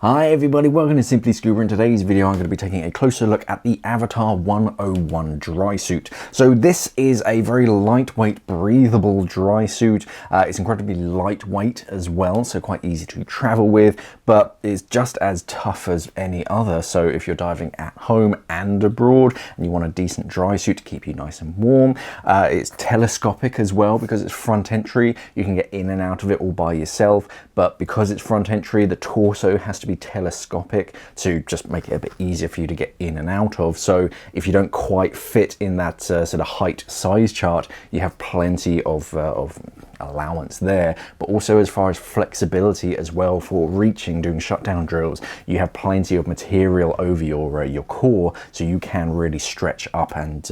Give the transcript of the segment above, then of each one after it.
Hi everybody, welcome to Simply Scuba. In today's video I'm going to be taking a closer look at the Avatar 101 dry suit. So this is a very lightweight, breathable dry suit. It's incredibly lightweight as well, so quite easy to travel with, but it's just as tough as any other. So if you're diving at home and abroad and you want a decent dry suit to keep you nice and warm, it's telescopic as well because it's front entry. You can get in and out of it all by yourself, but because it's front entry, the torso has to be telescopic to just make it a bit easier for you to get in and out of. So if you don't quite fit in that sort of height size chart, you have plenty of allowance there. But also as far as flexibility as well for reaching, doing shutdown drills, you have plenty of material over your core, so you can really stretch up and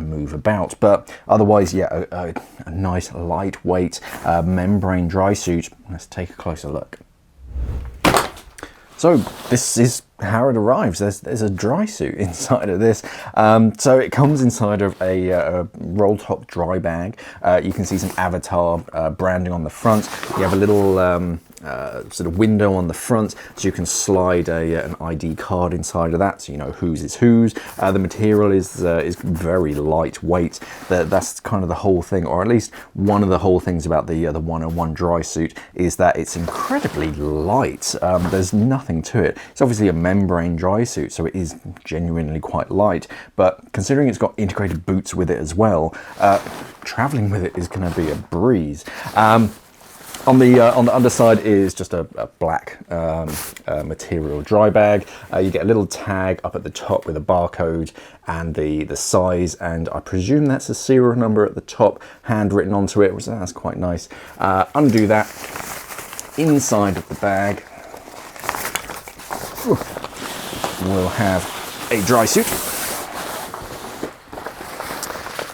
move about. But otherwise, yeah, a nice lightweight membrane dry suit. Let's take a closer look. So this is how it arrives. There's a dry suit inside of this. So it comes inside of a roll top dry bag. You can see some Avatar branding on the front. You have a little sort of window on the front, so you can slide an ID card inside of that, so you know whose is whose. The material is very lightweight. That's kind of the whole thing, or at least one of the whole things about the 101 dry suit is that it's incredibly light. There's nothing to it. It's obviously a membrane dry suit, so it is genuinely quite light, but considering it's got integrated boots with it as well, traveling with it is going to be a breeze. On the underside is just a black material dry bag. You get a little tag up at the top with a barcode and the size, and I presume that's a serial number at the top, handwritten onto it, which that's quite nice. Undo that. Inside of the bag, we'll have a dry suit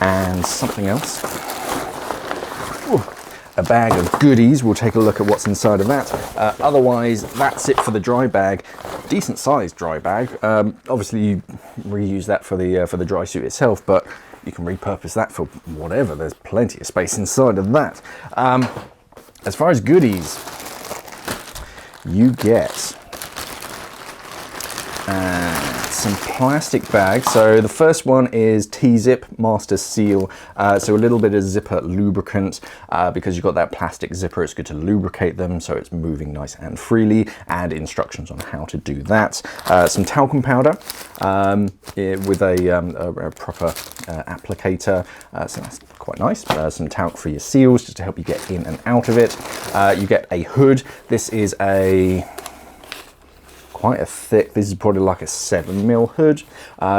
and something else. A bag of goodies. We'll take a look at what's inside of that. Otherwise, that's it for the dry bag. Decent sized dry bag. Obviously, you reuse that for the dry suit itself, but you can repurpose that for whatever. There's plenty of space inside of that. As far as goodies, you get some plastic bags. So the first one is T-Zip Master Seal. So a little bit of zipper lubricant, because you've got that plastic zipper, it's good to lubricate them so it's moving nice and freely, and instructions on how to do that. Some talcum powder with a proper applicator, so that's quite nice. Some talc for your seals just to help you get in and out of it. You get a hood. This is quite a thick, this is probably like a 7mm hood.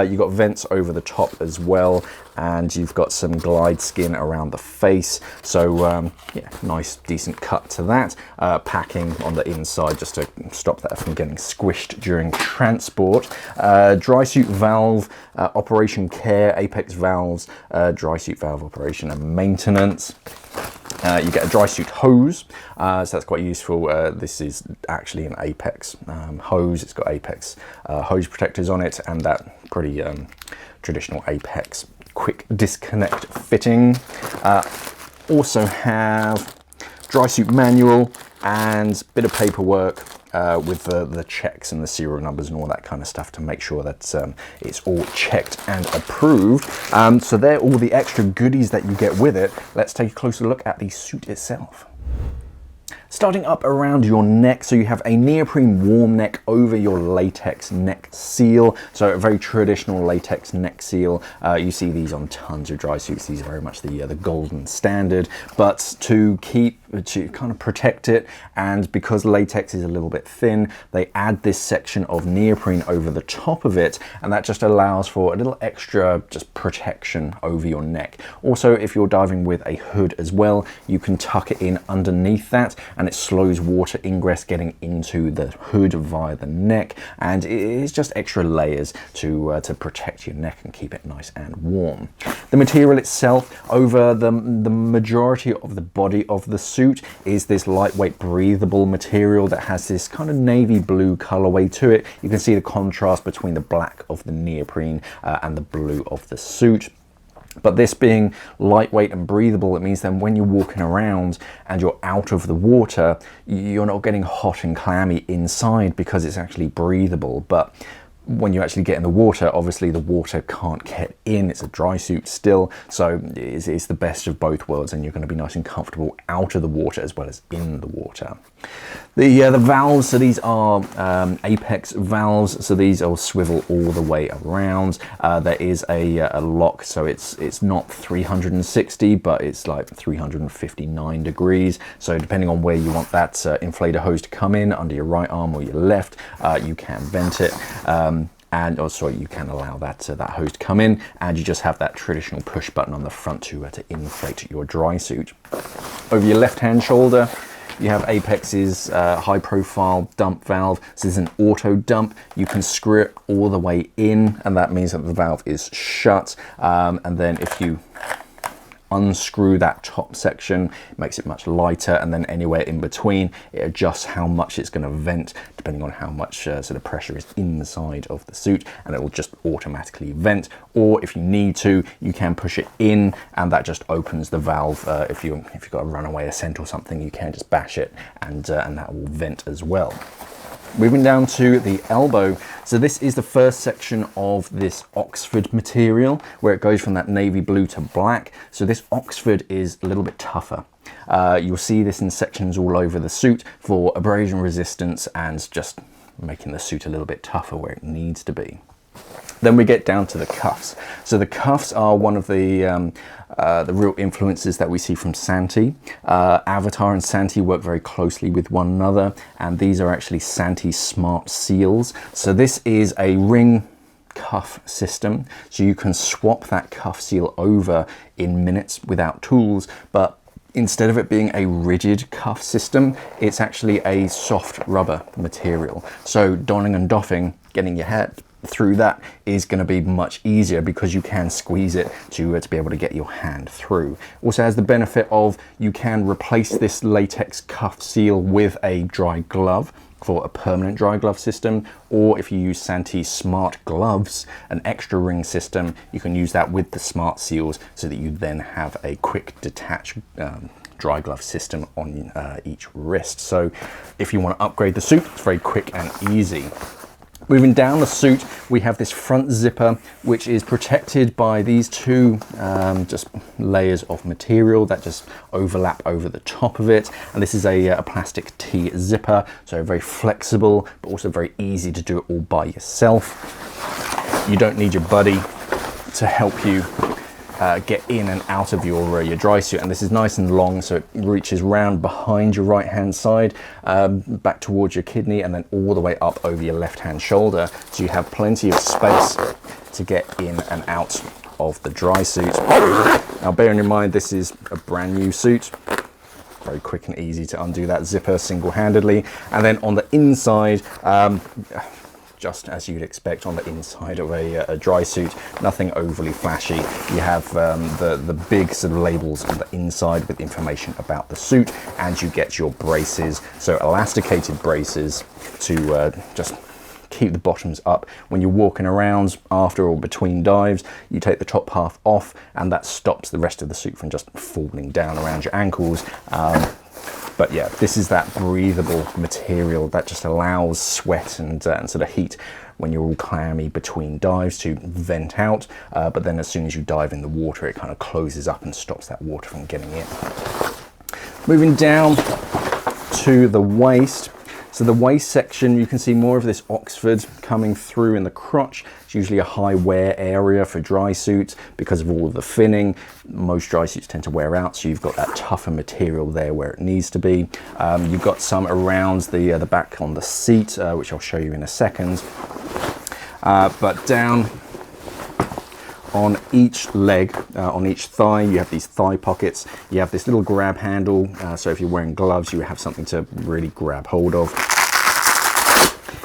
You've got vents over the top as well, and you've got some glide skin around the face. So yeah, nice decent cut to that. Packing on the inside just to stop that from getting squished during transport. Dry suit valve, operation care, apex valves, dry suit valve operation and maintenance. You get a dry suit hose, so that's quite useful. This is actually an Apex hose. It's got Apex hose protectors on it, and that pretty traditional Apex quick disconnect fitting. Also have dry suit manual and a bit of paperwork with the checks and the serial numbers and all that kind of stuff to make sure that it's all checked and approved. So they're all the extra goodies that you get with it. Let's take a closer look at the suit itself. Starting up around your neck, so you have a neoprene warm neck over your latex neck seal. So a very traditional latex neck seal. You see these on tons of dry suits. These are very much the golden standard. But to kind of protect it, and because latex is a little bit thin, they add this section of neoprene over the top of it, and that just allows for a little extra just protection over your neck. Also, if you're diving with a hood as well, you can tuck it in underneath that, and it slows water ingress getting into the hood via the neck, and it is just extra layers to protect your neck and keep it nice and warm. The material itself over the majority of the body of the suit is this lightweight breathable material that has this kind of navy blue colorway to it. You can see the contrast between the black of the neoprene and the blue of the suit. But this being lightweight and breathable, it means then when you're walking around and you're out of the water, you're not getting hot and clammy inside because it's actually breathable. But when you actually get in the water, obviously the water can't get in. It's a dry suit still, so it's the best of both worlds, and you're going to be nice and comfortable out of the water as well as in the water. The valves, so these are apex valves, so these will swivel all the way around. There is a lock, so it's not 360, but it's like 359 degrees. So depending on where you want that inflator hose to come in, under your right arm or your left, you can vent it. You can allow that hose to come in, and you just have that traditional push button on the front to inflate your dry suit. Over your left-hand shoulder, you have Apex's high profile dump valve. This is an auto dump. You can screw it all the way in, and that means that the valve is shut. And then if you unscrew that top section, it makes it much lighter, and then anywhere in between, it adjusts how much it's going to vent depending on how much sort of pressure is inside of the suit, and it will just automatically vent. Or if you need to, you can push it in, and that just opens the valve. If you've got a runaway ascent or something, you can just bash it, and that will vent as well. Moving down to the elbow, so this is the first section of this Oxford material, where it goes from that navy blue to black. So this Oxford is a little bit tougher. You'll see this in sections all over the suit for abrasion resistance and just making the suit a little bit tougher where it needs to be. Then we get down to the cuffs. So the cuffs are one of the real influences that we see from Santee. Avatar and Santee work very closely with one another, and these are actually Santee Smart Seals. So this is a ring cuff system, so you can swap that cuff seal over in minutes without tools, but instead of it being a rigid cuff system, it's actually a soft rubber material. So donning and doffing, getting your head through that is going to be much easier because you can squeeze it to be able to get your hand through. Also has the benefit of you can replace this latex cuff seal with a dry glove for a permanent dry glove system, or if you use Santee Smart Gloves, an extra ring system, you can use that with the Smart Seals so that you then have a quick detach dry glove system on each wrist. So if you want to upgrade the suit, it's very quick and easy. Moving down the suit, we have this front zipper, which is protected by these two just layers of material that just overlap over the top of it. And this is a plastic T zipper, so very flexible, but also very easy to do it all by yourself. You don't need your buddy to help you get in and out of your dry suit, and this is nice and long, so it reaches round behind your right hand side, back towards your kidney, and then all the way up over your left hand shoulder, so you have plenty of space to get in and out of the dry suit. Now bearing in mind this is a brand new suit, very quick and easy to undo that zipper single-handedly. And then on the inside, just as you'd expect on the inside of a dry suit, nothing overly flashy. You have the big sort of labels on the inside with information about the suit, and you get your braces, so elasticated braces to just keep the bottoms up. When you're walking around after or between dives, you take the top half off, and that stops the rest of the suit from just falling down around your ankles. But yeah, this is that breathable material that just allows sweat and sort of heat when you're all clammy between dives to vent out. But then as soon as you dive in the water, it kind of closes up and stops that water from getting in. Moving down to the waist. So the waist section, you can see more of this Oxford coming through in the crotch. It's usually a high wear area for dry suits because of all of the finning. Most dry suits tend to wear out, so you've got that tougher material there where it needs to be. You've got some around the back on the seat, which I'll show you in a second. But down on each leg, on each thigh, you have these thigh pockets. You have this little grab handle, so if you're wearing gloves, you have something to really grab hold of.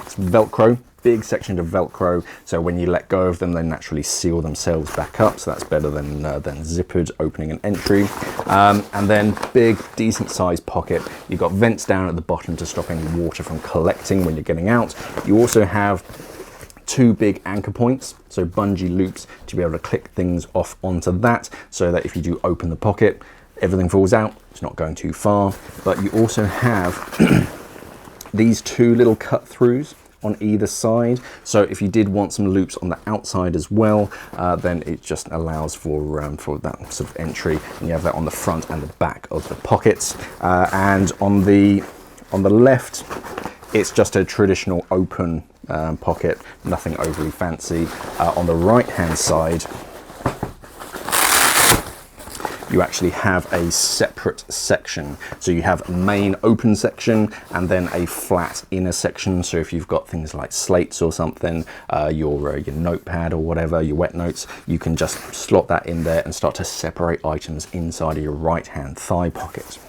It's Velcro, big section of Velcro, so when you let go of them, they naturally seal themselves back up, so that's better than zippered opening and entry. And then big, decent sized pocket. You've got vents down at the bottom to stop any water from collecting when you're getting out. You also have 2 big anchor points, so bungee loops to be able to click things off onto that, so that if you do open the pocket, everything falls out, it's not going too far. But you also have these 2 little cut throughs on either side, so if you did want some loops on the outside as well, then it just allows for that sort of entry, and you have that on the front and the back of the pockets. And on the left, it's just a traditional open pocket, nothing overly fancy. On the right hand side, you actually have a separate section. So you have a main open section and then a flat inner section. So if you've got things like slates or something, your notepad or whatever, your wet notes, you can just slot that in there and start to separate items inside of your right hand thigh pocket.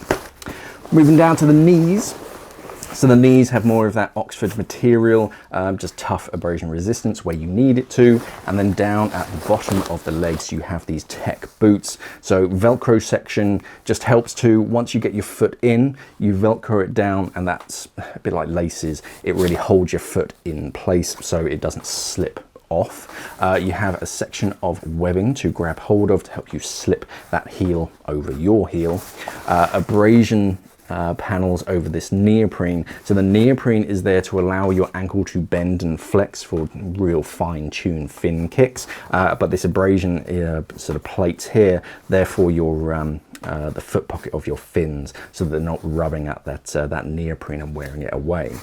Moving down to the knees. So the knees have more of that Oxford material, just tough abrasion resistance where you need it to. And then down at the bottom of the legs, you have these tech boots. So Velcro section just helps to, once you get your foot in, you Velcro it down, and that's a bit like laces. It really holds your foot in place so it doesn't slip off. You have a section of webbing to grab hold of to help you slip that heel over your heel. Abrasion panels over this neoprene. So the neoprene is there to allow your ankle to bend and flex for real fine-tuned fin kicks. But this abrasion sort of plates here, therefore your the foot pocket of your fins, so that they're not rubbing at that neoprene and wearing it away.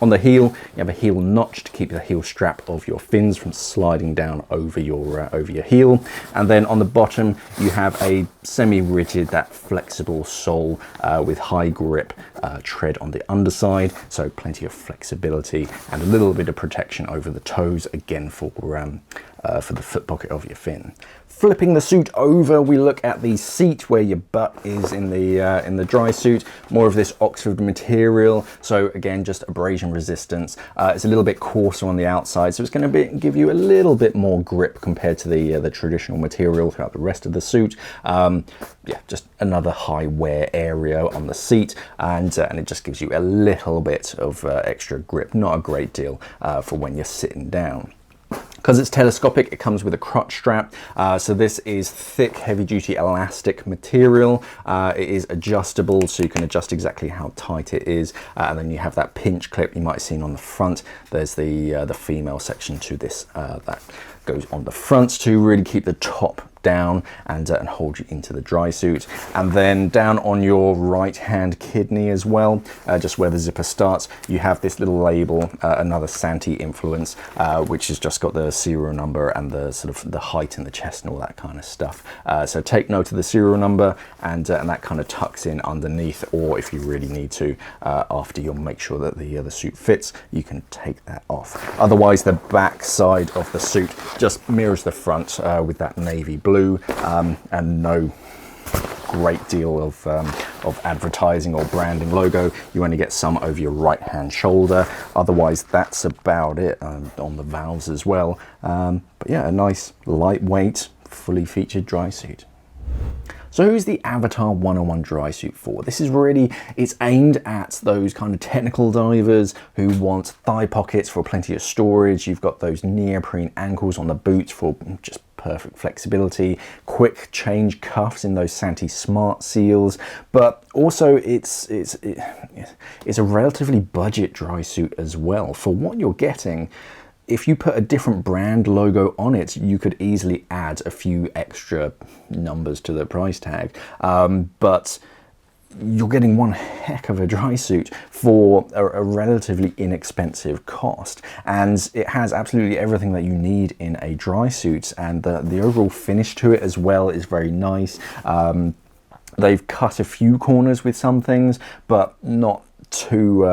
On the heel, you have a heel notch to keep the heel strap of your fins from sliding down over your heel. And then on the bottom, you have a semi-rigid, that flexible sole with high grip tread on the underside. So plenty of flexibility and a little bit of protection over the toes, again for the foot pocket of your fin. Flipping the suit over, we look at the seat where your butt is in the Drysuit. More of this Oxford material, so again, just abrasion resistance. It's a little bit coarser on the outside, so it's going to give you a little bit more grip compared to the traditional material throughout the rest of the suit. Yeah, just another high wear area on the seat, and it just gives you a little bit of extra grip. Not a great deal for when you're sitting down. Because it's telescopic, it comes with a crotch strap. So this is thick, heavy-duty elastic material. It is adjustable, so you can adjust exactly how tight it is. And then you have that pinch clip you might have seen on the front. There's the female section to this that goes on the front to really keep the top down and hold you into the Drysuit. And then down on your right hand kidney as well, just where the zipper starts, you have this little label, another Santee influence, which has just got the serial number and the sort of the height in the chest and all that kind of stuff. So take note of the serial number, and that kind of tucks in underneath, or if you really need to, after you'll make sure that the suit fits, you can take that off. Otherwise, the back side of the suit just mirrors the front with that navy blue, and no great deal of advertising or branding logo. You only get some over your right hand shoulder. Otherwise, that's about it on the valves as well. But yeah, a nice lightweight, fully featured Drysuit. So who's the Avatar 101 Drysuit for? This is really, it's aimed at those kind of technical divers who want thigh pockets for plenty of storage. You've got those neoprene ankles on the boots for just perfect flexibility, quick change cuffs in those Santee Smart Seals, but also it's a relatively budget Drysuit as well. For what you're getting, if you put a different brand logo on it, you could easily add a few extra numbers to the price tag. But you're getting one heck of a Drysuit for a relatively inexpensive cost. And it has absolutely everything that you need in a Drysuit. And the overall finish to it as well is very nice. They've cut a few corners with some things, but not too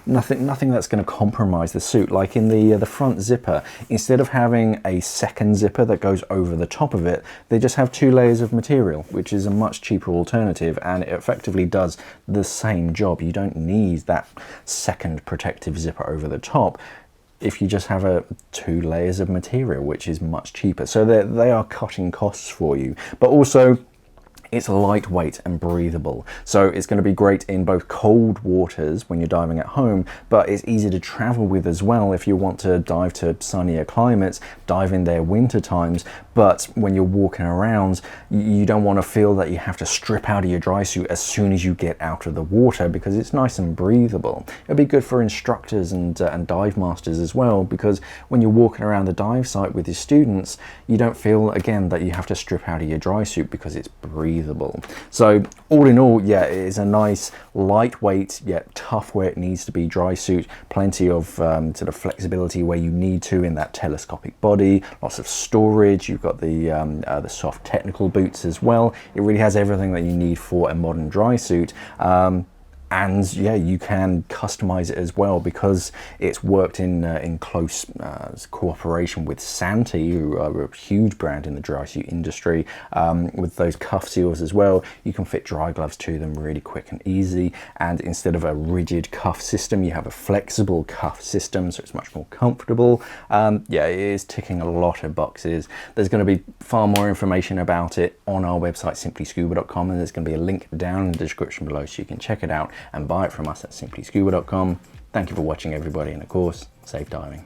nothing that's going to compromise the suit. Like in the front zipper, instead of having a second zipper that goes over the top of it, they just have 2 layers of material, which is a much cheaper alternative, and it effectively does the same job. You don't need that second protective zipper over the top if you just have 2 layers of material, which is much cheaper. So they are cutting costs for you, but also It's lightweight and breathable, so it's going to be great in both cold waters when you're diving at home, but it's easy to travel with as well if you want to dive to sunnier climates, dive in there winter times. But when you're walking around, you don't want to feel that you have to strip out of your dry suit as soon as you get out of the water, because it's nice and breathable. It'll be good for instructors and dive masters as well, because when you're walking around the dive site with your students, you don't feel again that you have to strip out of your dry suit because it's breathable. So all in all, yeah, it is a nice lightweight yet tough where it needs to be dry suit. Plenty of sort of flexibility where you need to in that telescopic body, lots of storage. You've got the soft technical boots as well. It really has everything that you need for a modern dry suit. And yeah, you can customize it as well because it's worked in close cooperation with Santee, who are a huge brand in the dry suit industry. With those cuff seals as well, you can fit dry gloves to them really quick and easy. And instead of a rigid cuff system, you have a flexible cuff system, so it's much more comfortable. Yeah, it is ticking a lot of boxes. There's going to be far more information about it on our website, simplyscuba.com, and there's going to be a link down in the description below so you can check it out and buy it from us at simplyscuba.com. Thank you for watching, everybody, and of course, safe diving.